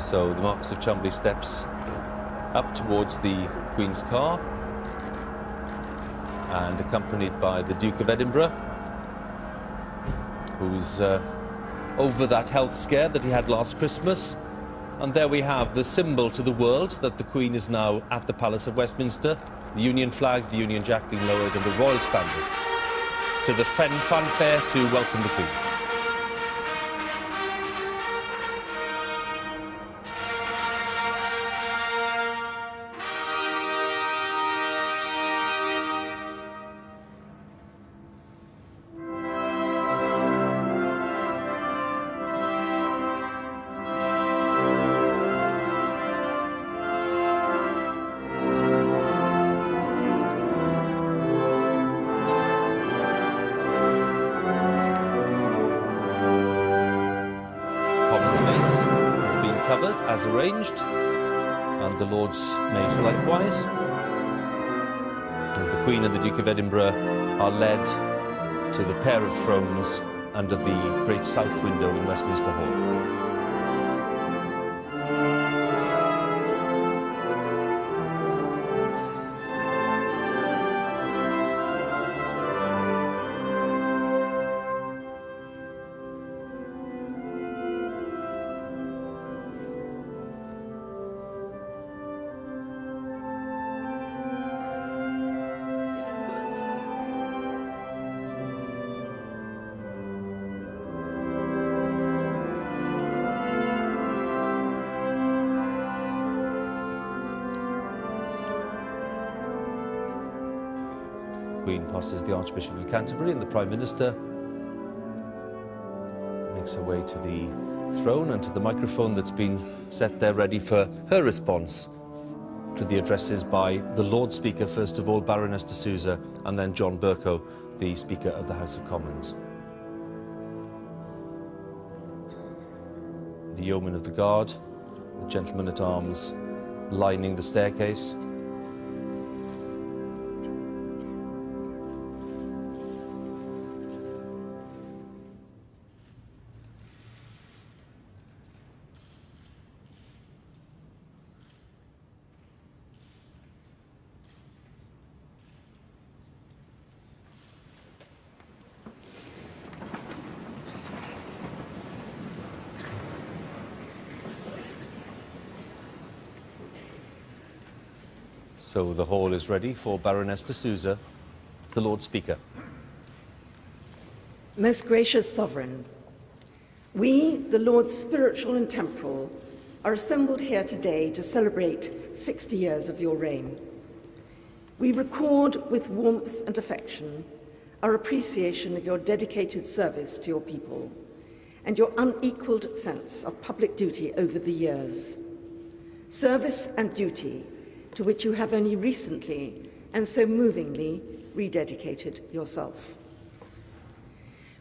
So the Marquis of Cholmondeley steps up towards the Queen's car and accompanied by the Duke of Edinburgh, who's over that health scare that he had last Christmas. And there we have the symbol to the world that the Queen is now at the Palace of Westminster, the Union flag, the Union Jack being lowered and the Royal Standard, to the fanfare to welcome the Queen. Covered as arranged, and the Lords Mace likewise, as the Queen and the Duke of Edinburgh are led to the pair of thrones under the great south window in Westminster Hall. Queen passes the Archbishop of Canterbury, and the Prime Minister makes her way to the throne and to the microphone that's been set there ready for her response to the addresses by the Lord Speaker, first of all Baroness de Sousa, and then John Bercow, the Speaker of the House of Commons. The yeomen of the guard, the gentlemen at arms lining the staircase. So the hall is ready for Baroness de Sousa, the Lord Speaker. Most gracious Sovereign, we, the Lords Spiritual and Temporal, are assembled here today to celebrate 60 years of your reign. We record with warmth and affection our appreciation of your dedicated service to your people and your unequalled sense of public duty over the years. Service and duty to which you have only recently and so movingly rededicated yourself.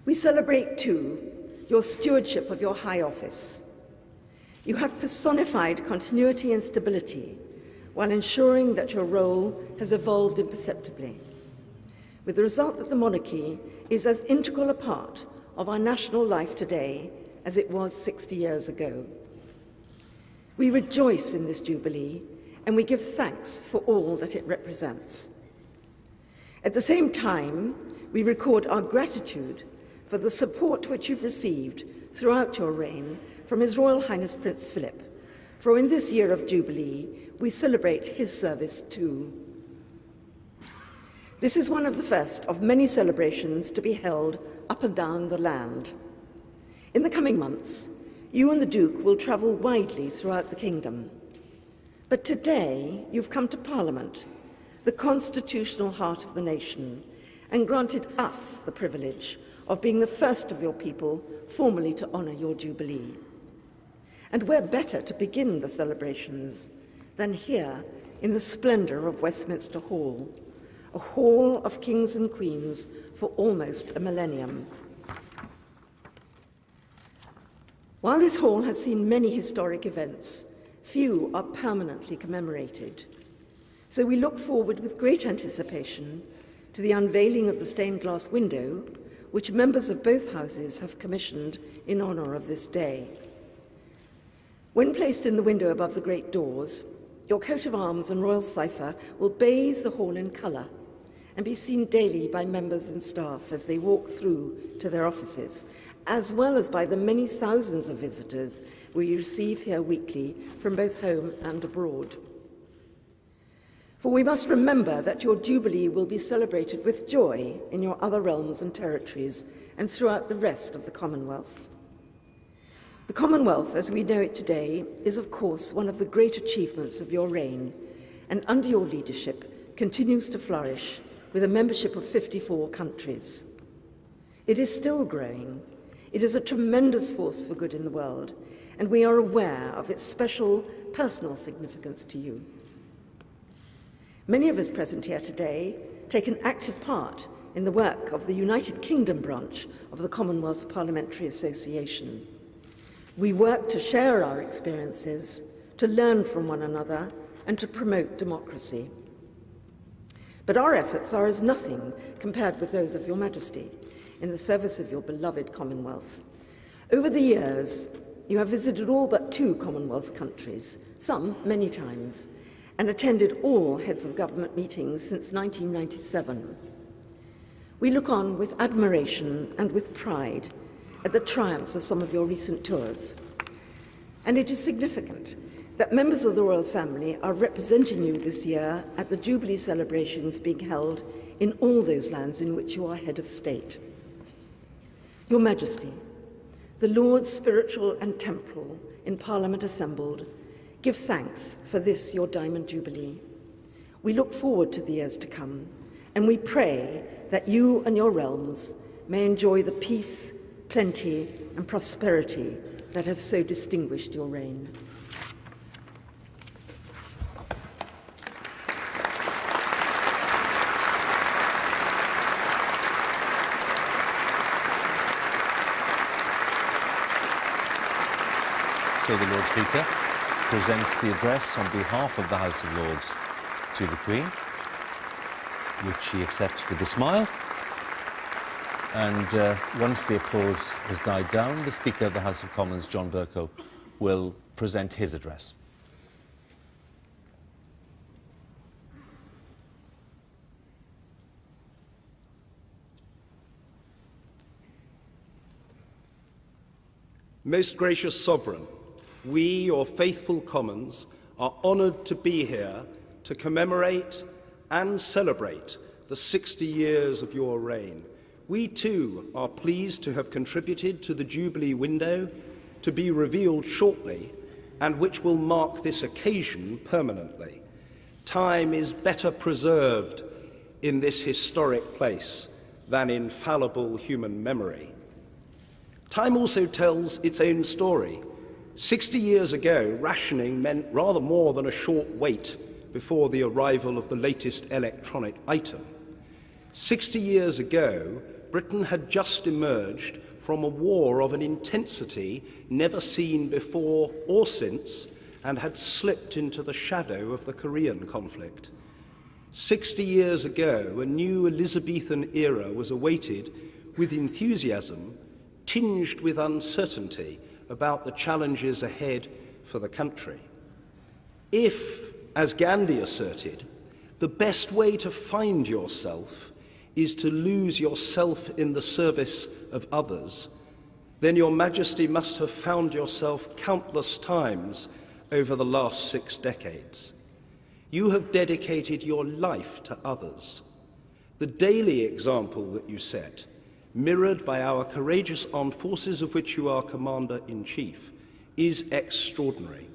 We celebrate, too, your stewardship of your high office. You have personified continuity and stability while ensuring that your role has evolved imperceptibly, with the result that the monarchy is as integral a part of our national life today as it was 60 years ago. We rejoice in this Jubilee, and we give thanks for all that it represents. At the same time, we record our gratitude for the support which you've received throughout your reign from His Royal Highness Prince Philip, for in this year of Jubilee, we celebrate his service too. This is one of the first of many celebrations to be held up and down the land. In the coming months, you and the Duke will travel widely throughout the kingdom. But today, you've come to Parliament, the constitutional heart of the nation, and granted us the privilege of being the first of your people formally to honour your Jubilee. And where better to begin the celebrations than here in the splendour of Westminster Hall, a hall of kings and queens for almost a millennium. While this hall has seen many historic events, few are permanently commemorated. So we look forward with great anticipation to the unveiling of the stained glass window, which members of both houses have commissioned in honour of this day. When placed in the window above the great doors, your coat of arms and royal cipher will bathe the hall in colour and be seen daily by members and staff as they walk through to their offices, as well as by the many thousands of visitors we receive here weekly from both home and abroad. For we must remember that your Jubilee will be celebrated with joy in your other realms and territories and throughout the rest of the Commonwealth. The Commonwealth, as we know it today, is of course one of the great achievements of your reign, and under your leadership continues to flourish with a membership of 54 countries. It is still growing. It is a tremendous force for good in the world, and we are aware of its special personal significance to you. Many of us present here today take an active part in the work of the United Kingdom branch of the Commonwealth Parliamentary Association. We work to share our experiences, to learn from one another, and to promote democracy. But our efforts are as nothing compared with those of Your Majesty in the service of your beloved Commonwealth. Over the years, you have visited all but 2 Commonwealth countries, some many times, and attended all heads of government meetings since 1997. We look on with admiration and with pride at the triumphs of some of your recent tours. And it is significant that members of the royal family are representing you this year at the Jubilee celebrations being held in all those lands in which you are head of state. Your Majesty, the Lords spiritual and temporal in Parliament assembled, give thanks for this your Diamond Jubilee. We look forward to the years to come, and we pray that you and your realms may enjoy the peace, plenty, and prosperity that have so distinguished your reign. So the Lord Speaker presents the address on behalf of the House of Lords to the Queen, which she accepts with a smile. And once the applause has died down, the Speaker of the House of Commons, John Bercow, will present his address. Most gracious Sovereign, we, your faithful Commons, are honoured to be here to commemorate and celebrate the 60 years of your reign. We too are pleased to have contributed to the Jubilee window to be revealed shortly and which will mark this occasion permanently. Time is better preserved in this historic place than in fallible human memory. Time also tells its own story. 60 years ago, rationing meant rather more than a short wait before the arrival of the latest electronic item. 60 years ago, Britain had just emerged from a war of an intensity never seen before or since, and had slipped into the shadow of the Korean conflict. 60 years ago, a new Elizabethan era was awaited with enthusiasm, tinged with uncertainty about the challenges ahead for the country. If, as Gandhi asserted, the best way to find yourself is to lose yourself in the service of others, then Your Majesty must have found yourself countless times over the last 6 decades. You have dedicated your life to others. The daily example that you set, mirrored by our courageous armed forces of which you are Commander-in-Chief, is extraordinary.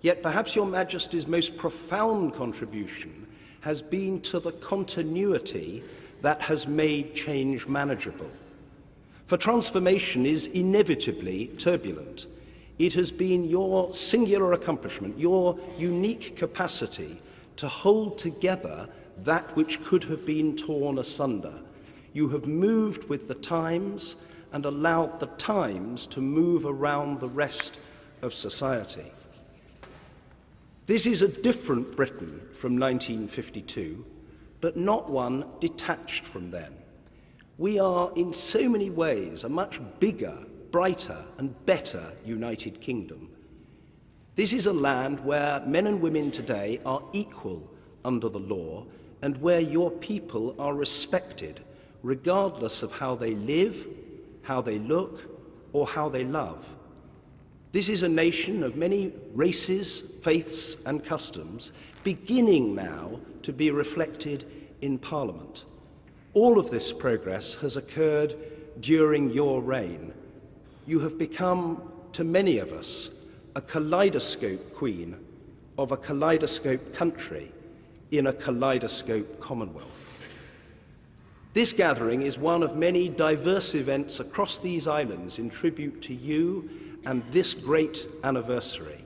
Yet perhaps Your Majesty's most profound contribution has been to the continuity that has made change manageable. For transformation is inevitably turbulent. It has been your singular accomplishment, your unique capacity to hold together that which could have been torn asunder. You have moved with the times and allowed the times to move around the rest of society. This is a different Britain from 1952, but not one detached from then. We are, in so many ways, a much bigger, brighter, and better United Kingdom. This is a land where men and women today are equal under the law and where your people are respected, regardless of how they live, how they look, or how they love. This is a nation of many races, faiths, and customs, beginning now to be reflected in Parliament. All of this progress has occurred during your reign. You have become, to many of us, a kaleidoscope queen of a kaleidoscope country in a kaleidoscope commonwealth. This gathering is one of many diverse events across these islands in tribute to you and this great anniversary.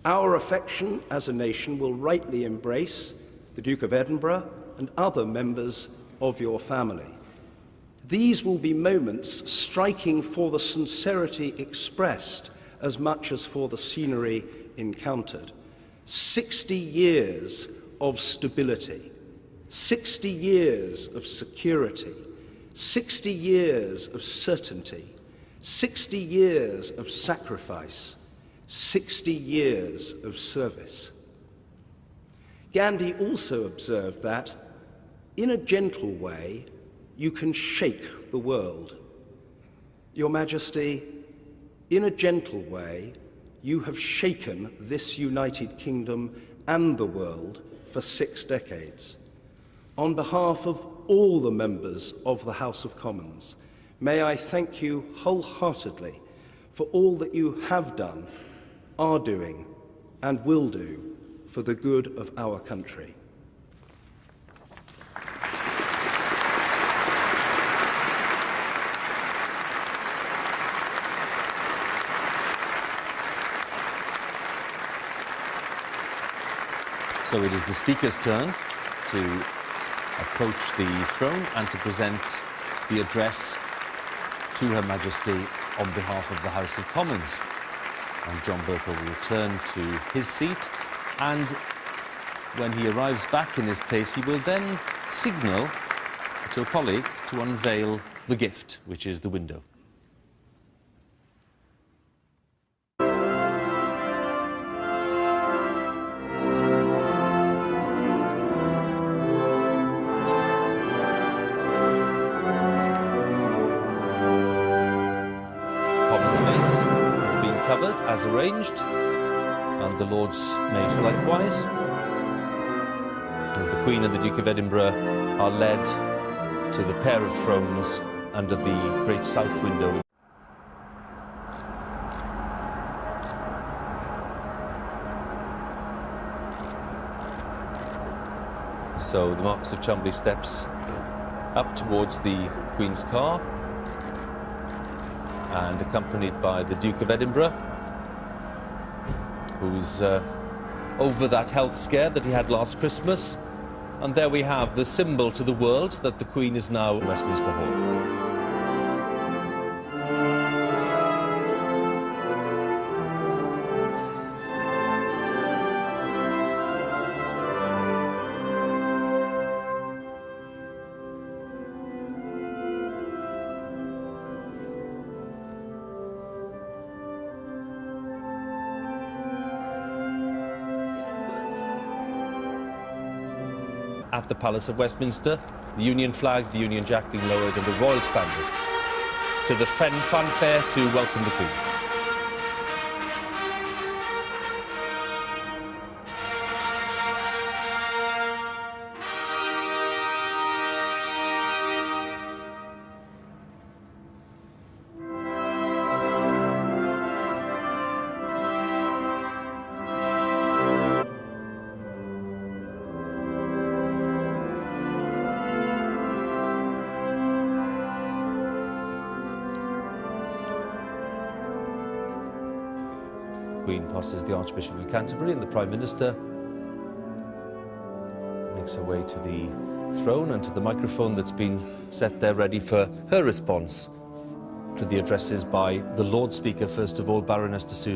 Our affection as a nation will rightly embrace the Duke of Edinburgh and other members of your family. These will be moments striking for the sincerity expressed as much as for the scenery encountered. 60 years of stability, 60 years of security, 60 years of certainty, 60 years of sacrifice, 60 years of service. Gandhi also observed that, in a gentle way, you can shake the world. Your Majesty, in a gentle way, you have shaken this United Kingdom and the world for 6 decades. On behalf of all the members of the House of Commons, may I thank you wholeheartedly for all that you have done, are doing, and will do for the good of our country. So it is the Speaker's turn to approach the throne and to present the address to Her Majesty on behalf of the House of Commons. And John Bercow will return to his seat, and when he arrives back in his place, he will then signal to a colleague to unveil the gift, which is the window. Covered as arranged, and the Lord's Mace likewise, as the Queen and the Duke of Edinburgh are led to the pair of thrones under the great south window. So the Marquis of Cholmondeley steps up towards the Queen's car, and accompanied by the Duke of Edinburgh, who's over that health scare that he had last Christmas. And there we have the symbol to the world that the Queen is now in Westminster Hall. At the Palace of Westminster, the Union flag, the Union Jack being lowered, and the Royal Standard to the fanfare to welcome the Queen. Queen passes the Archbishop of Canterbury, and the Prime Minister makes her way to the throne and to the microphone that's been set there ready for her response to the addresses by the Lord Speaker, first of all, Baroness de Sousa.